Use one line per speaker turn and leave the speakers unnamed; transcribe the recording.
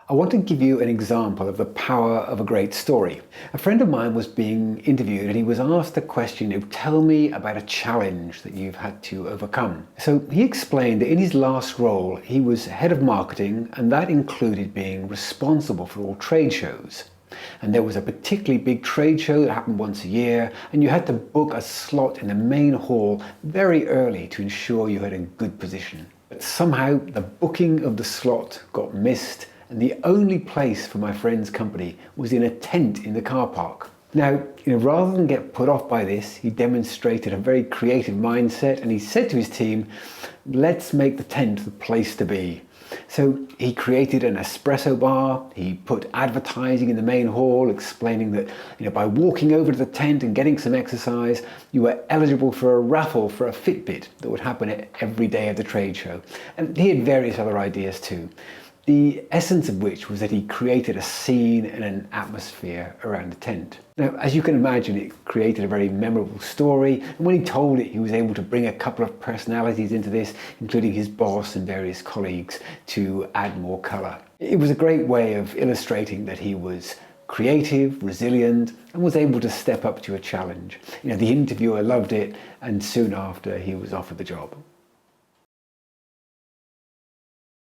I want to give you an example of the power of a great story. A friend of mine was being interviewed and he was asked the question, tell me about a challenge that you've had to overcome. So he explained that in his last role, he was head of marketing, and that included being responsible for all trade shows. And there was a particularly big trade show that happened once a year, and you had to book a slot in the main hall very early to ensure you had a good position. But somehow the booking of the slot got missed, and the only place for my friend's company was in a tent in the car park. Now, rather than get put off by this, he demonstrated a very creative mindset, and he said to his team, let's make the tent the place to be. So he created an espresso bar, he put advertising in the main hall explaining that by walking over to the tent and getting some exercise, you were eligible for a raffle for a Fitbit that would happen every day of the trade show. And he had various other ideas too. The essence of which was that he created a scene and an atmosphere around the tent. Now, as you can imagine, it created a very memorable story, and when he told it, he was able to bring a couple of personalities into this, including his boss and various colleagues, to add more colour. It was a great way of illustrating that he was creative, resilient, and was able to step up to a challenge. The interviewer loved it, and soon after he was offered the job.